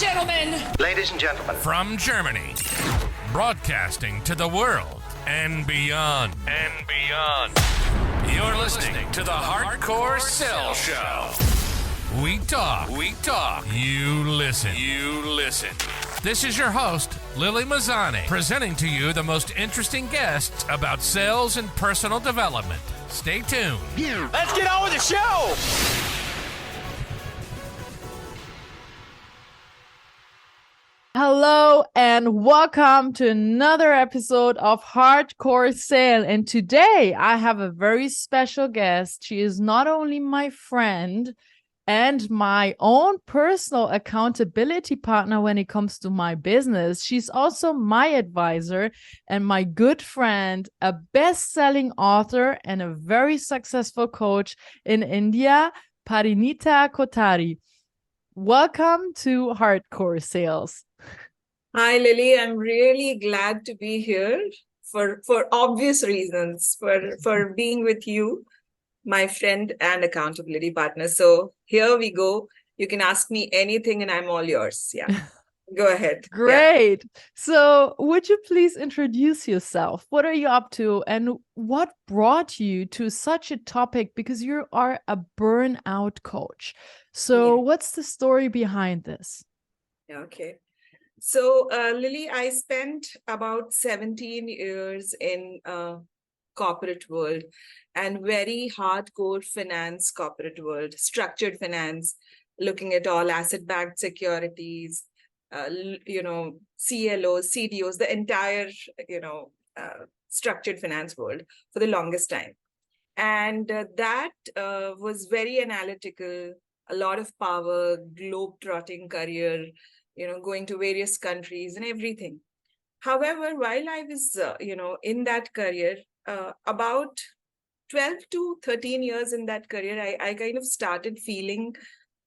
gentlemen. Ladies and gentlemen. From Germany, broadcasting to the world and beyond. You're listening to the 𝐻eartcoreSales Show. We talk, you listen. This is your host, Lily Mazzani, presenting to you the most interesting guests about sales and personal development. Stay tuned. Let's get on with the show. Hello and welcome to another episode of 𝐻eartcoreSales. And today I have a very special guest. She is not only my friend and my own personal accountability partner when it comes to my business. She's also my advisor and my good friend, a best-selling author and a very successful coach in India, Parinita Kothari. Welcome to 𝐻eartcoreSales. Hi, Lily. I'm really glad to be here for obvious reasons, for being with you, my friend and accountability partner. So here we go. You can ask me anything and I'm all yours. Yeah, go ahead. Great. Yeah. So would you please introduce yourself? What are you up to and what brought you to such a topic? Because you are a burnout coach. So what's the story behind this? Okay. So, Lily, I spent about 17 years in corporate world and very hardcore finance corporate world, structured finance, looking at all asset-backed securities, CLOs, CDOs, the entire, structured finance world for the longest time. And that was very analytical, a lot of power, globe-trotting career, going to various countries and everything. However, while I was, in that career, about 12 to 13 years in that career, I kind of started feeling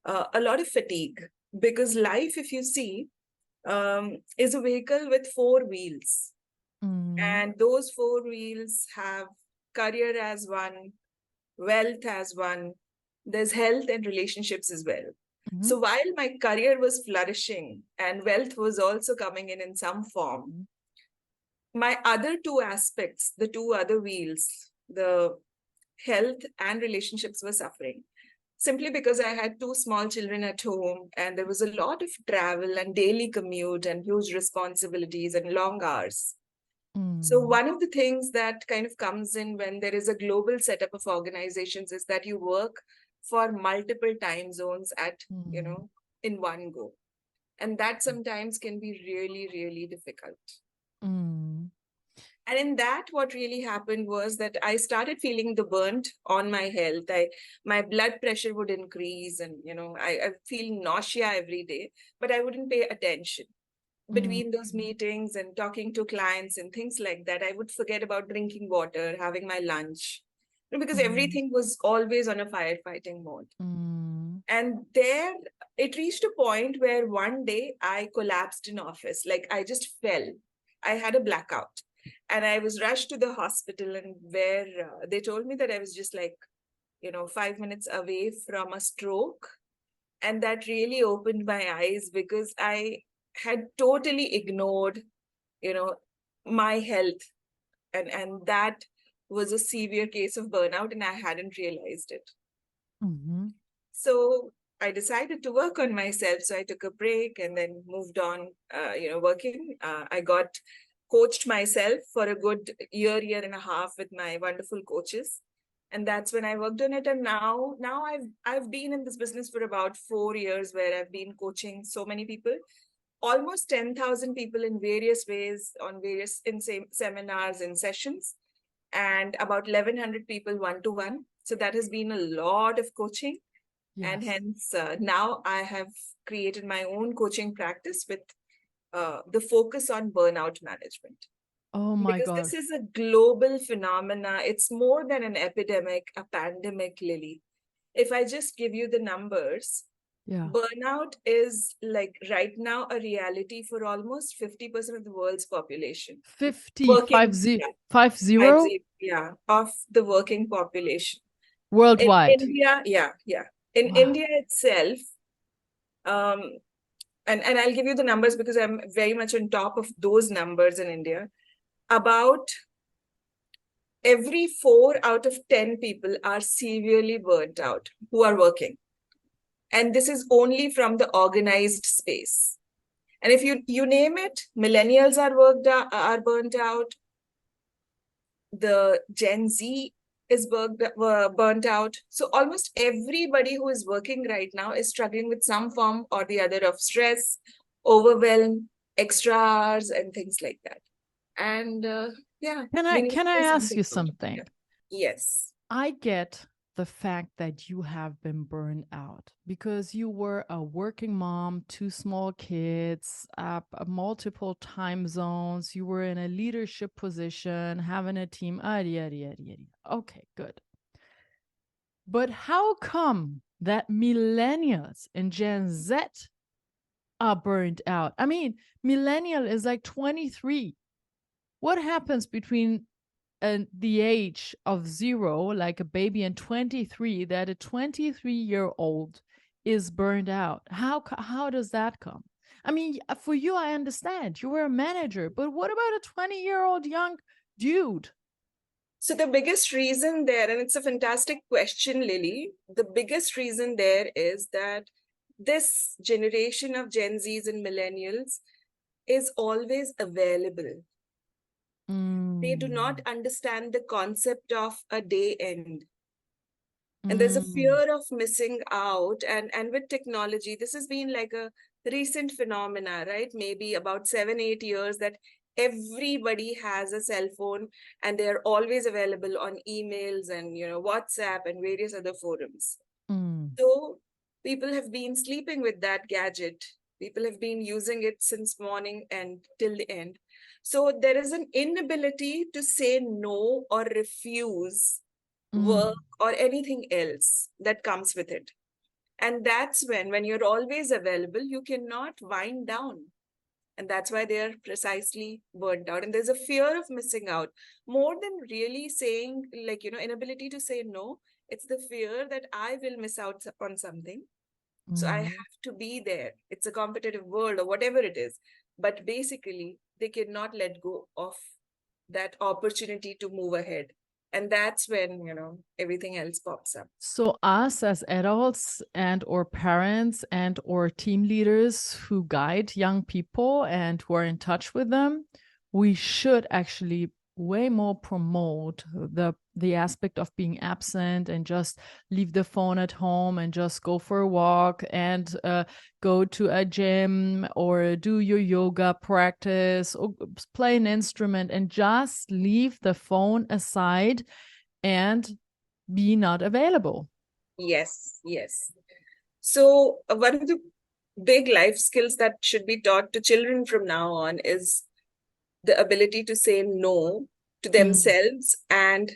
a lot of fatigue because life, if you see, is a vehicle with four wheels. And those four wheels have career as one, wealth as one, there's health and relationships as well. So while my career was flourishing and wealth was also coming in some form, my other two aspects, the two other wheels, the health and relationships were suffering simply because I had two small children at home and there was a lot of travel and daily commute and huge responsibilities and long hours. So one of the things that kind of comes in when there is a global setup of organizations is that you work for multiple time zones at, in one go. And that sometimes can be really, really difficult. And in that, what really happened was that I started feeling the burnt on my health. My blood pressure would increase and, I feel nausea every day, but I wouldn't pay attention. Between those meetings and talking to clients and things like that, I would forget about drinking water, having my lunch. Because everything was always on a firefighting mode. And there, it reached a point where one day I collapsed in office. Like I just fell. I had a blackout. And I was rushed to the hospital and where they told me that I was just 5 minutes away from a stroke. And that really opened my eyes because I had totally ignored, my health. And that was a severe case of burnout and I hadn't realized it. So I decided to work on myself. So I took a break and then moved on, working. I got coached myself for a good year and a half with my wonderful coaches. And that's when I worked on it. And now I've been in this business for about 4 years where I've been coaching so many people, almost 10,000 people in various ways in seminars and sessions. And about 1,100 people one-to-one. So that has been a lot of coaching. Yes. And hence now I have created my own coaching practice with the focus on burnout management. Oh my God. Because this is a global phenomena. It's more than an epidemic, a pandemic, Lily. If I just give you the numbers, burnout is right now a reality for almost 50% of the world's population. 50? Of the working population. Worldwide. In India, In India itself, and I'll give you the numbers because I'm very much on top of those numbers in India. About every 4 out of 10 people are severely burnt out who are working. And this is only from the organized space. And if you name it, millennials are burnt out. The Gen Z is burnt out. So almost everybody who is working right now is struggling with some form or the other of stress, overwhelm, extra hours, and things like that. And yeah. Can I ask you something? Yes. I get the fact that you have been burned out because you were a working mom, 2 small kids, multiple time zones. You were in a leadership position, having a team. Okay, good. But how come that millennials and Gen Z are burned out? I mean, millennial is like 23. What happens between the age of 0, like a baby, and 23, that a 23-year-old is burned out? How does that come? I mean, for you, I understand you were a manager, but what about a 20-year-old young dude? So the biggest reason there, and it's a fantastic question, Lily, the biggest reason there is that this generation of Gen Zs and millennials is always available. They do not understand the concept of a day end. And there's a fear of missing out. And with technology, this has been like a recent phenomena, right? Maybe about 7-8 years that everybody has a cell phone and they're always available on emails and, WhatsApp and various other forums. So people have been sleeping with that gadget. People have been using it since morning and till the end. So there is an inability to say no or refuse work or anything else that comes with it. And that's when you're always available, you cannot wind down. And that's why they are precisely burnt out. And there's a fear of missing out. More than really saying, inability to say no, it's the fear that I will miss out on something. So I have to be there. It's a competitive world or whatever it is. But basically, they cannot let go of that opportunity to move ahead. And that's when, everything else pops up. So us as adults and or parents and or team leaders who guide young people and who are in touch with them, we should actually way more promote the aspect of being absent and just leave the phone at home and just go for a walk and go to a gym or do your yoga practice or play an instrument and just leave the phone aside and be not available. Yes. So one of the big life skills that should be taught to children from now on is the ability to say no to themselves and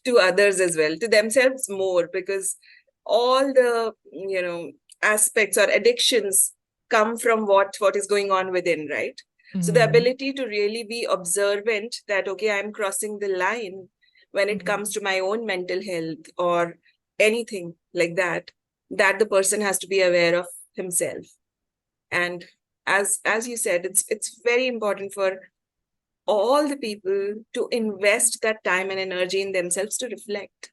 to others as well, to themselves more, because all the, aspects or addictions come from what is going on within, right? So the ability to really be observant that, okay, I'm crossing the line when it comes to my own mental health or anything like that the person has to be aware of himself. And as you said, it's very important for all the people to invest that time and energy in themselves to reflect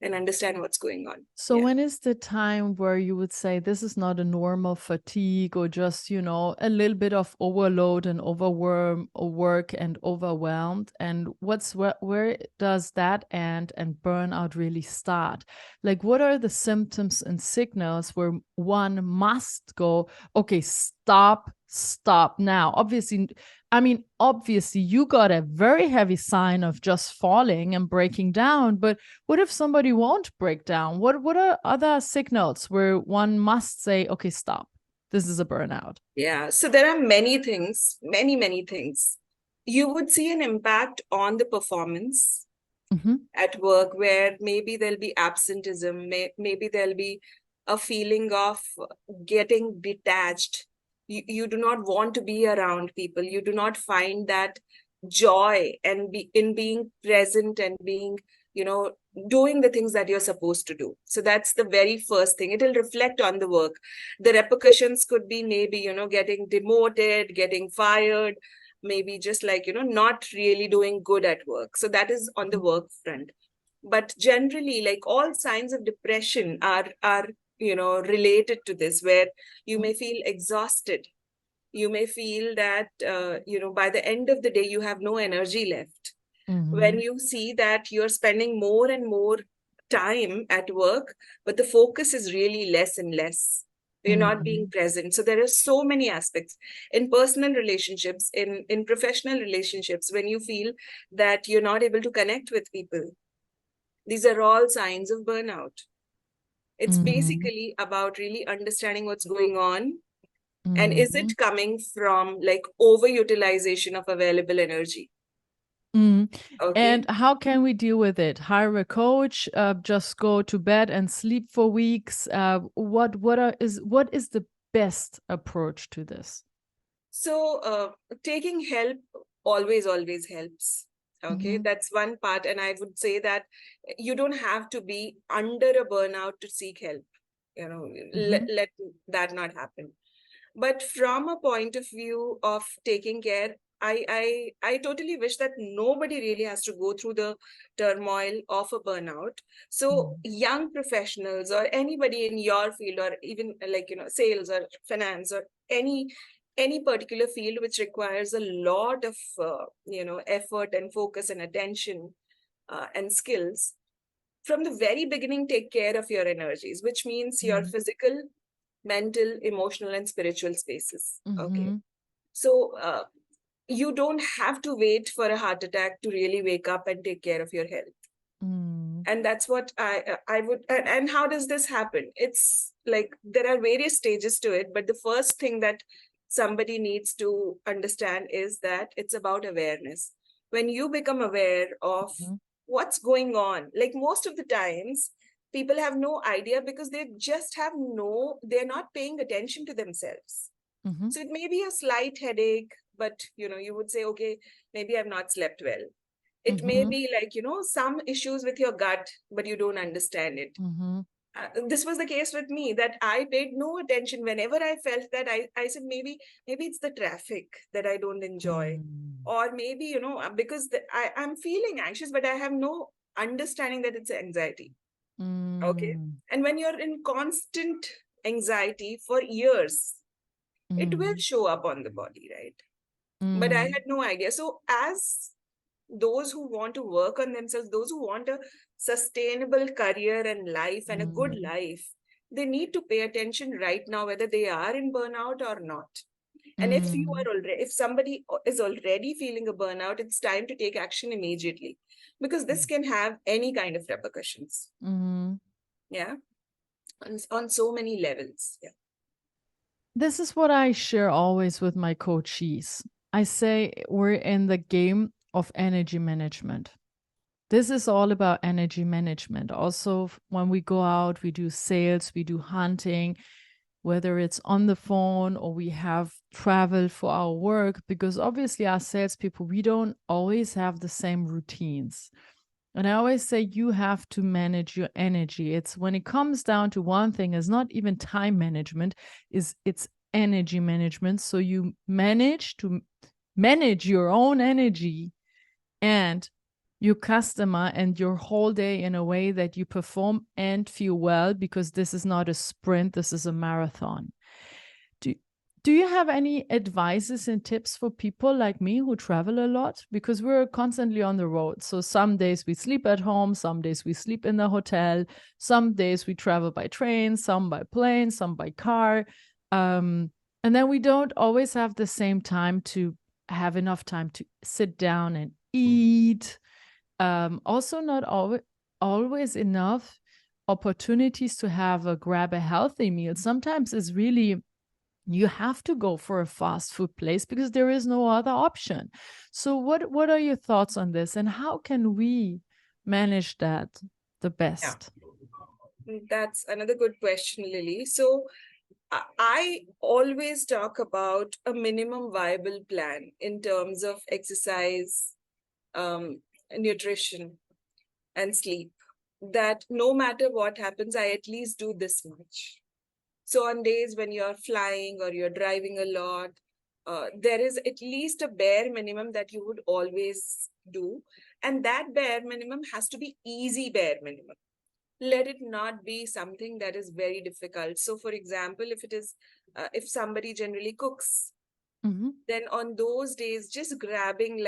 and understand what's going on. So when is the time where you would say this is not a normal fatigue or just, a little bit of overload and work and overwhelmed? And where does that end and burnout really start? Like, what are the symptoms and signals where one must go, okay, stop now? Obviously you got a very heavy sign of just falling and breaking down, but what if somebody won't break down? What are other signals where one must say, okay, stop, this is a burnout? Yeah, so there are many things, many things. You would see an impact on the performance at work, where maybe there'll be absenteeism, maybe there'll be a feeling of getting detached. You do not want to be around people. You do not find that joy and in being present and being, doing the things that you're supposed to do. So that's the very first thing. It'll reflect on the work. The repercussions could be maybe, getting demoted, getting fired, maybe just like, not really doing good at work. So that is on the work front. But generally, like all signs of depression are related to this, where you may feel exhausted. You may feel that, by the end of the day, you have no energy left. When you see that you're spending more and more time at work, but the focus is really less and less. You're not being present. So there are so many aspects in personal relationships, in professional relationships, when you feel that you're not able to connect with people. These are all signs of burnout. It's basically about really understanding what's going on. And is it coming from like overutilization of available energy? Okay. And how can we deal with it? Hire a coach, just go to bed and sleep for weeks. What is the best approach to this? So taking help always helps. Okay, that's one part. And I would say that you don't have to be under a burnout to seek help. Let that not happen. But from a point of view of taking care, I totally wish that nobody really has to go through the turmoil of a burnout. So young professionals or anybody in your field, or even like, sales or finance or any particular field which requires a lot of, effort and focus and attention and skills, from the very beginning, take care of your energies, which means your physical, mental, emotional, and spiritual spaces. Okay. So you don't have to wait for a heart attack to really wake up and take care of your health. And that's what I would, and how does this happen? It's like, there are various stages to it, but the first thing that somebody needs to understand is that it's about awareness. When you become aware of what's going on, like most of the times, people have no idea because they're not paying attention to themselves. So it may be a slight headache, but, you would say, okay, maybe I've not slept well. It may be like, some issues with your gut, but you don't understand it. This was the case with me, that I paid no attention. Whenever I felt that, I said, maybe it's the traffic that I don't enjoy. Or maybe, because I'm feeling anxious, but I have no understanding that it's anxiety. Okay. And when you're in constant anxiety for years, it will show up on the body, right? But I had no idea. So as those who want to work on themselves, those who want a sustainable career and life and a good life, they need to pay attention right now, whether they are in burnout or not. And if somebody is already feeling a burnout, it's time to take action immediately, because this can have any kind of repercussions. Yeah. On so many levels. Yeah. This is what I share always with my coachees. I say we're in the game of energy management. This is all about energy management. Also, when we go out, we do sales, we do hunting, whether it's on the phone or we have travel for our work, because obviously as salespeople, we don't always have the same routines. And I always say you have to manage your energy. It's when it comes down to one thing, it's not even time management, it's energy management. So you manage to manage your own energy and your customer and your whole day in a way that you perform and feel well, because this is not a sprint, this is a marathon. Do you have any advices and tips for people like me who travel a lot? Because we're constantly on the road. So some days we sleep at home, some days we sleep in the hotel, some days we travel by train, some by plane, some by car. And then we don't always have the same time to have enough time to sit down and eat. Also not always enough opportunities to grab a healthy meal. Sometimes it's really, you have to go for a fast food place because there is no other option. So what are your thoughts on this, and how can we manage that the best? Yeah. That's another good question, Lily. So I always talk about a minimum viable plan in terms of exercise, nutrition, and sleep. that no matter what happens, I at least do this much. So on days when you're flying or you're driving a lot, there is at least a bare minimum that you would always do. And that bare minimum has to be easy bare minimum. Let it not be something that is very difficult. So for example, if somebody generally cooks, then on those days, just grabbing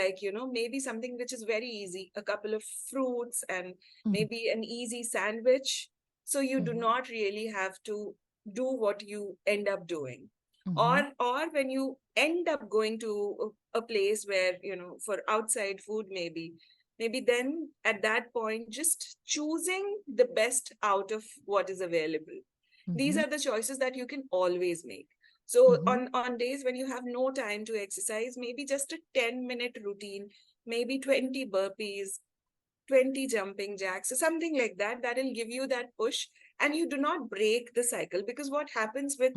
maybe something which is very easy, a couple of fruits and maybe an easy sandwich. So you do not really have to do what you end up doing. Or when you end up going to a place where, for outside food, maybe then at that point, just choosing the best out of what is available. These are the choices that you can always make. So on days when you have no time to exercise, maybe just a 10-minute routine, maybe 20 burpees, 20 jumping jacks, or something like that, that will give you that push, and you do not break the cycle. Because what happens with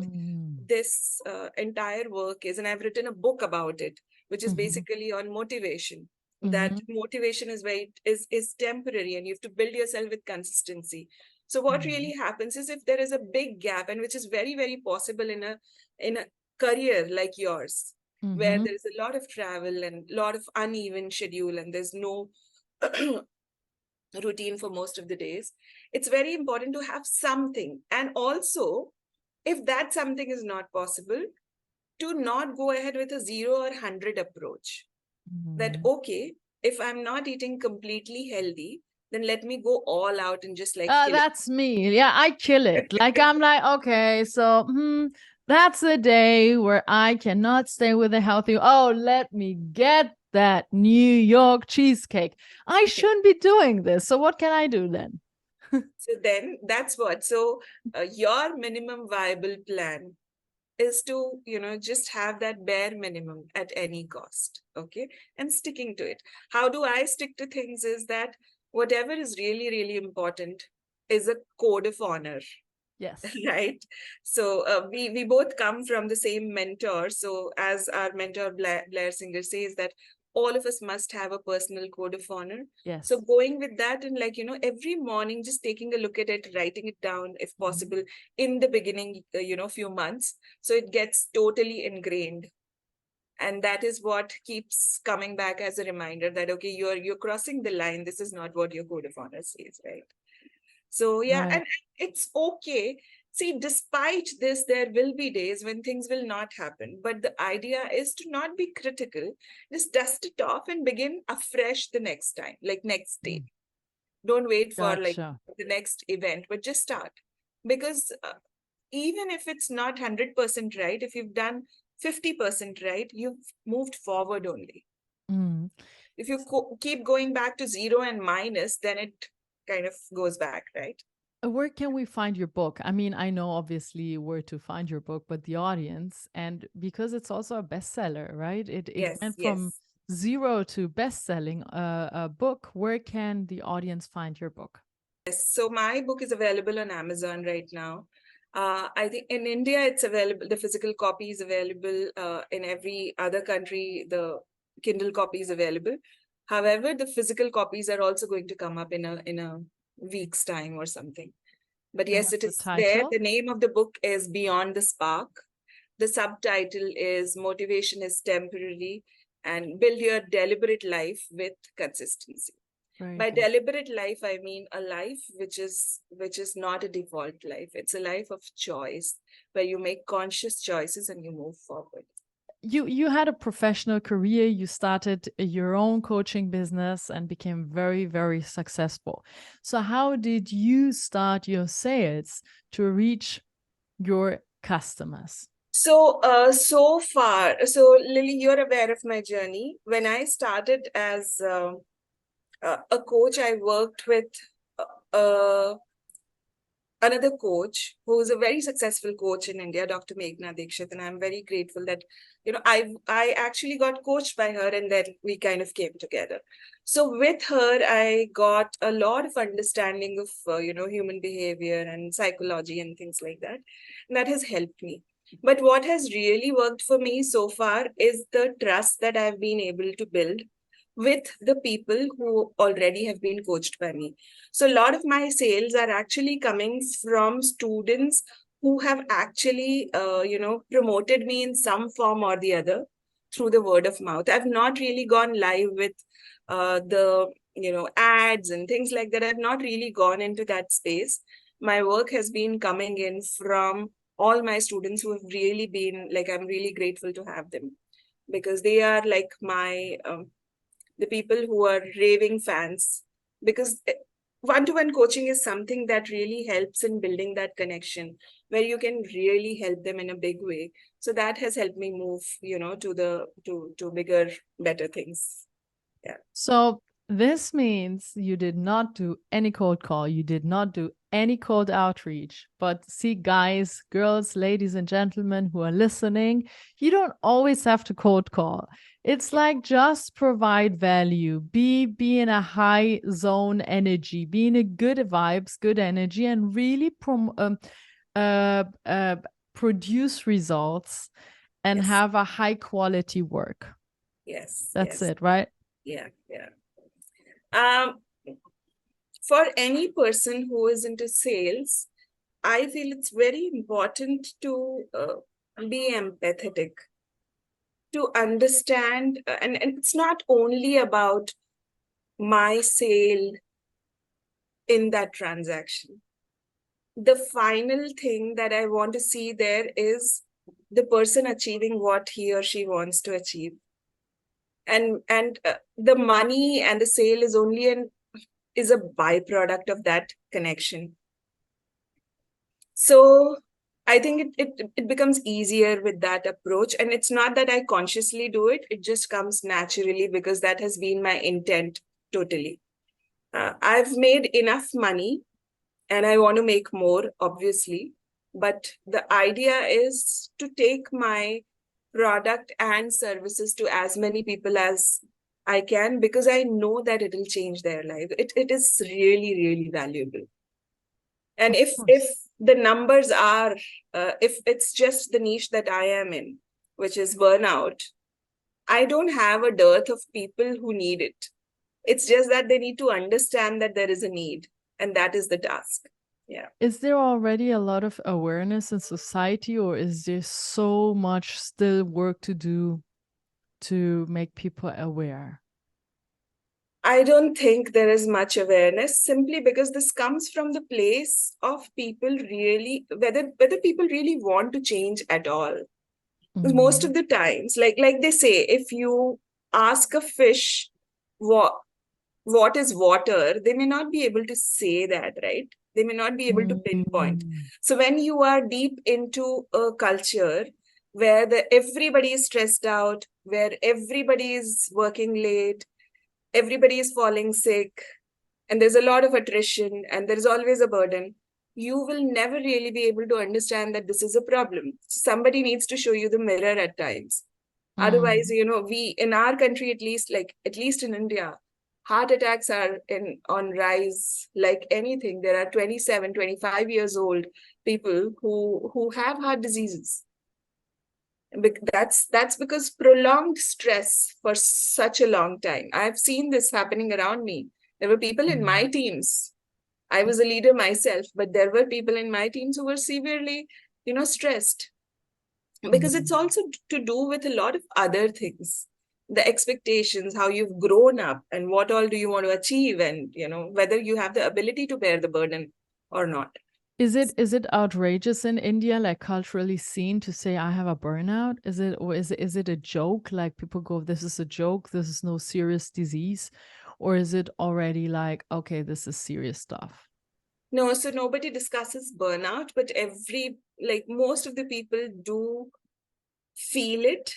this entire work is, and I've written a book about it, which is basically on motivation, that motivation is temporary and you have to build yourself with consistency. So what really happens is, if there is a big gap, and which is very, very possible in a career like yours, where there is a lot of travel and a lot of uneven schedule and there's no routine for most of the days, it's very important to have something. And also, if that something is not possible, to not go ahead with a 0 or 100 approach. That, okay, if I'm not eating completely healthy, then let me go all out and just kill that's me. Yeah, I kill it. I'm like, okay, so that's the day where I cannot stay with a healthy. Oh, let me get that New York cheesecake. I shouldn't be doing this. So what can I do then? So then that's what. So your minimum viable plan is to, just have that bare minimum at any cost. Okay. And sticking to it. How do I stick to things is that whatever is really, really important is a code of honor. Yes. Right. So we both come from the same mentor. So as our mentor Blair Singer says, that all of us must have a personal code of honor. Yes. So going with that, and every morning, just taking a look at it, writing it down if possible in the beginning, few months. So it gets totally ingrained. And that is what keeps coming back as a reminder that, okay, you're crossing the line. This is not what your code of honor says, right? So yeah, right. And it's okay. See, despite this, there will be days when things will not happen. But the idea is to not be critical. Just dust it off and begin afresh the next time, like next day. Don't wait for Gotcha. the next event, but just start. Because even if it's not 100% right, if you've done 50% right, you've moved forward only. If you keep going back to 0 and minus, then it kind of goes back, right? Where can we find your book? I mean, I know obviously where to find your book, but the audience, and because it's also a bestseller, right? It went from 0 to best-selling a book. Where can the audience find your book? Yes, so my book is available on Amazon right now. I think in India it's available. The physical copy is available. In every other country, the Kindle copy is available. However, the physical copies are also going to come up in a week's time or something. But yes, it is there. The name of the book is Beyond the Spark. The subtitle is Motivation is Temporary and Build Your Deliberate Life with Consistency. By deliberate life, I mean a life which is not a default life. It's a life of choice where you make conscious choices and you move forward. You had a professional career. You started your own coaching business and became very, very successful. So how did you start your sales to reach your customers? So far, Lily, you're aware of my journey. When I started as a coach, I worked with another coach who is a very successful coach in India, Dr. Meghna Dikshit, and I'm very grateful that I actually got coached by her, and then we kind of came together. So with her, I got a lot of understanding of human behavior and psychology and things like that, and that has helped me. But what has really worked for me so far is the trust that I've been able to build with the people who already have been coached by me. So a lot of my sales are actually coming from students who have actually, promoted me in some form or the other through the word of mouth. I've not really gone live with ads and things like that. I've not really gone into that space. My work has been coming in from all my students who have really been, like, I'm really grateful to have them, because they are like my the people who are raving fans, because one-to-one coaching is something that really helps in building that connection where you can really help them in a big way. So that has helped me move, to bigger, better things. Yeah. So this means you did not do any cold call. You did not do any cold outreach. But see, guys, girls, ladies, and gentlemen who are listening, you don't always have to cold call. It's like just provide value, be in a high zone energy, be in a good vibes, good energy, and really produce results and Yes. have a high quality work. Yes. That's yes. it, right? Yeah. For any person who is into sales, I feel it's very important to be empathetic, to understand, and it's not only about my sale in that transaction. The final thing that I want to see there is the person achieving what he or she wants to achieve. And the money and the sale is only is a byproduct of that connection. So I think it becomes easier with that approach. And it's not that I consciously do it. It just comes naturally because that has been my intent totally. I've made enough money and I want to make more, obviously. But the idea is to take my product and services to as many people as I can, because I know that it will change their life. It is really, really valuable. And if the numbers are, if it's just the niche that I am in, which is burnout, I don't have a dearth of people who need it. It's just that they need to understand that there is a need, and that is the task. Yeah. Is there already a lot of awareness in society, or is there so much still work to do to make people aware? I don't think there is much awareness, simply because this comes from the place of people really, whether people really want to change at all. Most of the times, like they say, if you ask a fish what is water, they may not be able to say that, right? They may not be able to pinpoint. So when you are deep into a culture where everybody is stressed out, where everybody is working late, everybody is falling sick, and there's a lot of attrition, and there is always a burden, you will never really be able to understand that this is a problem. Somebody needs to show you the mirror at times. Otherwise, we, in our country, at least in India, heart attacks are on rise like anything. There are 27, 25 years old people who have heart diseases. That's because prolonged stress for such a long time. I've seen this happening around me. There were people in my teams. I was a leader myself, but there were people in my teams who were severely, stressed. Because it's also to do with a lot of other things. The expectations, how you've grown up, and what all do you want to achieve, and whether you have the ability to bear the burden or not. Is it outrageous in India, like culturally seen, to say I have a burnout? Is it a joke? Like people go, this is a joke, this is no serious disease, or is it already like, okay, this is serious stuff? No, so nobody discusses burnout, but most of the people do feel it,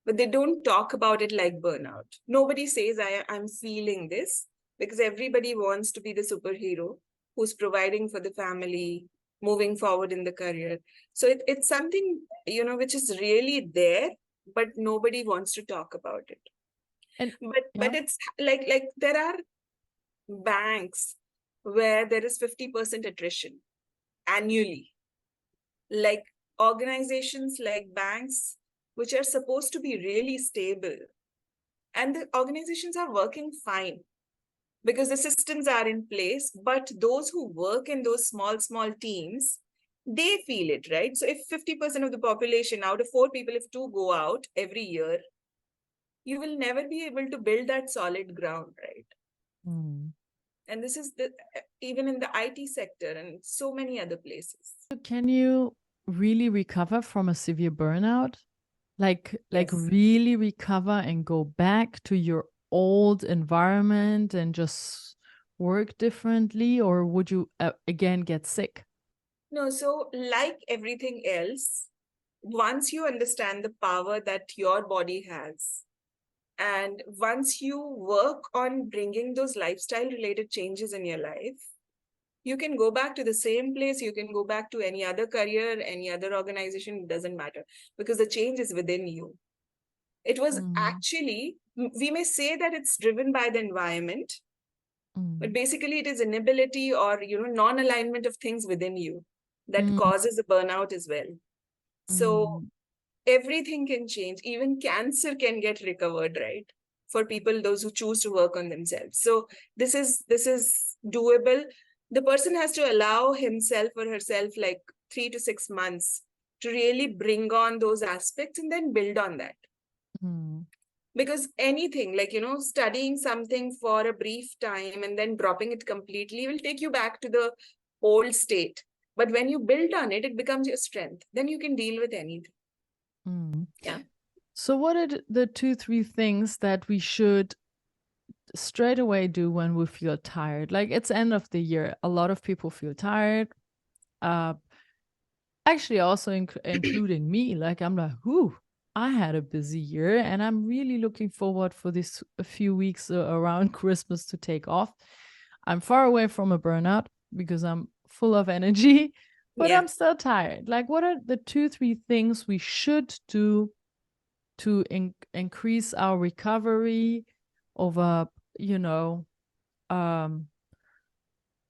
but they don't talk about it like burnout. Nobody says I'm feeling this, because everybody wants to be the superhero who's providing for the family, moving forward in the career. So it's something, which is really there, but nobody wants to talk about it. But it's like there are banks where there is 50% attrition annually. Like organizations like banks, which are supposed to be really stable, And the organizations are working fine because the systems are in place. But those who work in those small teams, they feel it, right? So if 50% of the population, out of 4 people, if 2 go out every year, you will never be able to build that solid ground, right? Mm. And this is even in the IT sector and so many other places. Can you really recover from a severe burnout? Like Yes. really recover and go back to your old environment and just work differently? Or would you again get sick? No, so like everything else, once you understand the power that your body has, and once you work on bringing those lifestyle related changes in your life, you can go back to the same place, you can go back to any other career, any other organization, it doesn't matter, because the change is within you. It was actually, we may say that it's driven by the environment, but basically it is inability or, non-alignment of things within you that causes a burnout as well. So everything can change. Even cancer can get recovered, right? For people, those who choose to work on themselves. So this is doable. The person has to allow himself or herself like 3 to 6 months to really bring on those aspects and then build on that. Because anything like, studying something for a brief time and then dropping it completely will take you back to the old state. But when you build on it, it becomes your strength. Then you can deal with anything. Yeah. So what are the 2-3 things that we should straight away do when we feel tired? Like, it's end of the year. A lot of people feel tired. Actually, also including me. Like, I'm like, I had a busy year and I'm really looking forward for this a few weeks around Christmas to take off. I'm far away from a burnout because I'm full of energy, but I'm still tired. Like, what are the 2-3 things we should do to increase our recovery over,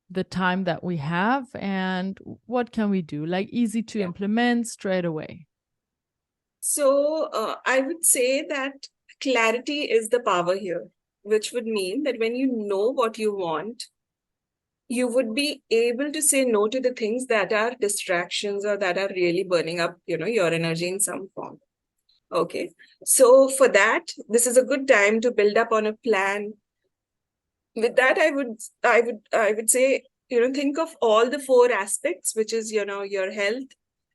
the time that we have, and what can we do? Like, easy to implement straight away. So I would say that clarity is the power here, which would mean that when you know what you want, you would be able to say no to the things that are distractions or that are really burning up, your energy in some form. Okay. So for that, this is a good time to build up on a plan. With that, I would say, think of all the 4 aspects, which is, your health,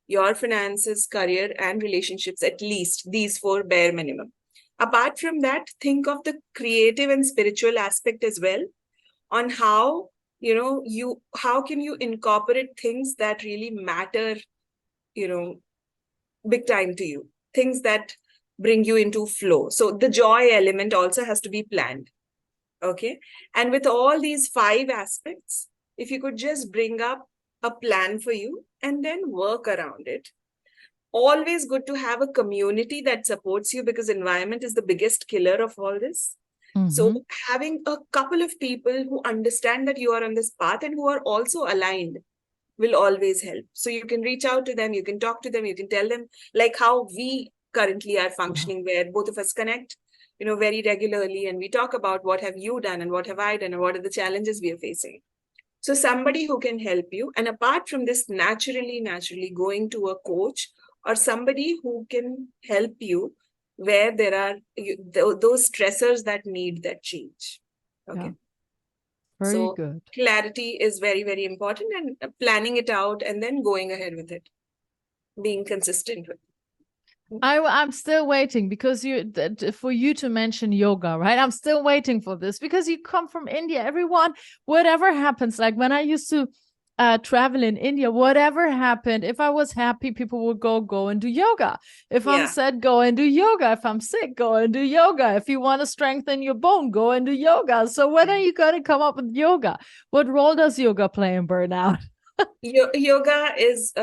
your finances, career, and relationships, at least these 4 bare minimum. Apart from that, think of the creative and spiritual aspect as well, on how, how can you incorporate things that really matter, big time to you, things that bring you into flow. So the joy element also has to be planned. Okay. And with all these 5 aspects, if you could just bring up a plan for you and then work around it. Always good to have a community that supports you, because environment is the biggest killer of all this. So having a couple of people who understand that you are on this path and who are also aligned will always help. So you can reach out to them, you can talk to them, you can tell them, like how we currently are functioning, where both of us connect, very regularly, and we talk about what have you done and what have I done and what are the challenges we are facing. So somebody who can help you. And apart from this, naturally going to a coach or somebody who can help you where there are those stressors that need that change. Okay. Very good. Clarity is very, very important, and planning it out and then going ahead with it, being consistent with it. I'm still waiting because for you to mention yoga, right? I'm still waiting for this because you come from India. Everyone, whatever happens, like when I used to travel in India, whatever happened, if I was happy, people would go and do yoga. If I'm sad, go and do yoga. If I'm sick, go and do yoga. If you want to strengthen your bone, go and do yoga. So when are you going to come up with yoga? What role does yoga play in burnout? Yoga is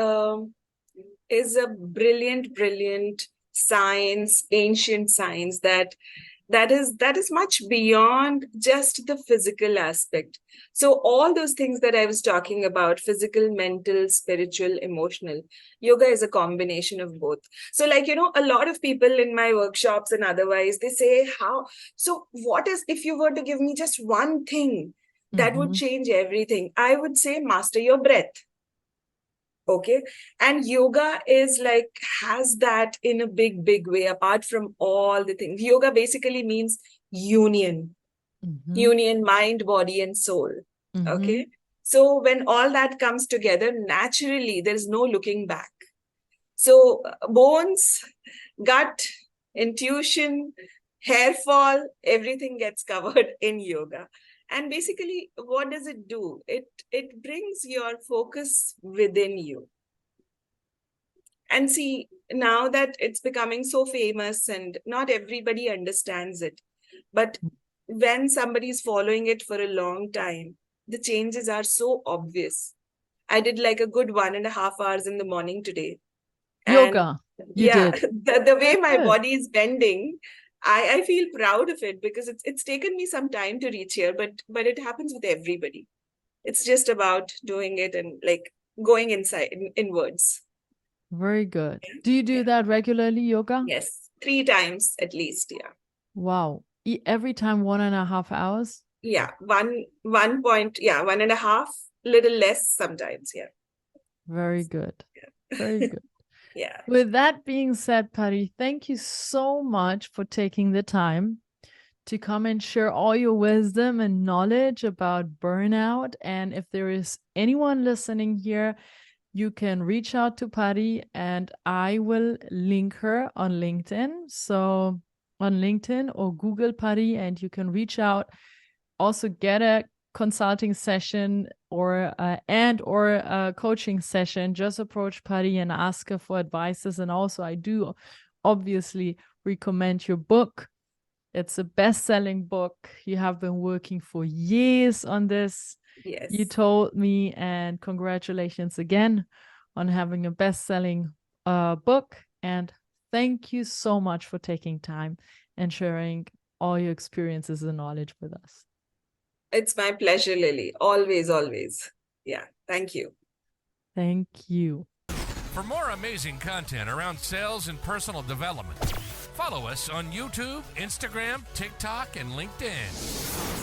a brilliant science, ancient science that that is much beyond just the physical aspect. So all those things that I was talking about, physical, mental, spiritual, emotional, yoga is a combination of both. So like, a lot of people in my workshops and otherwise, they say, so what is, if you were to give me just one thing that would change everything, I would say master your breath. Okay. And yoga is like, has that in a big, big way, apart from all the things. Yoga basically means union, union, mind, body, and soul. Okay. So when all that comes together, naturally, there's no looking back. So bones, gut, intuition, hair fall, everything gets covered in yoga. And basically, what does it do? It brings your focus within you. And see, now that it's becoming so famous and not everybody understands it, but when somebody's following it for a long time, the changes are so obvious. I did like a good 1.5 hours in the morning today. Yoga. You did. The way my body is bending, I feel proud of it because it's taken me some time to reach here, but it happens with everybody. It's just about doing it and like going inside inwards. Very good. Do you do that regularly, yoga? Yes, 3 times at least. Yeah. Wow. Every time 1.5 hours? Yeah, 1.5, little less sometimes. Yeah. Very good. Yeah. Very good. Yeah. With that being said, Pari, thank you so much for taking the time to come and share all your wisdom and knowledge about burnout. And if there is anyone listening here, you can reach out to Pari and I will link her on LinkedIn. So on LinkedIn or Google Pari and you can reach out, also get a consulting session or a coaching session. Just approach Pari and ask her for advices. And also I do obviously recommend your book. It's a best-selling book. You have been working for years on this. Yes. You told me, and congratulations again on having a best-selling book. And thank you so much for taking time and sharing all your experiences and knowledge with us. It's my pleasure, Lily. Always, always. Yeah. Thank you. Thank you. For more amazing content around sales and personal development, follow us on YouTube, Instagram, TikTok, and LinkedIn.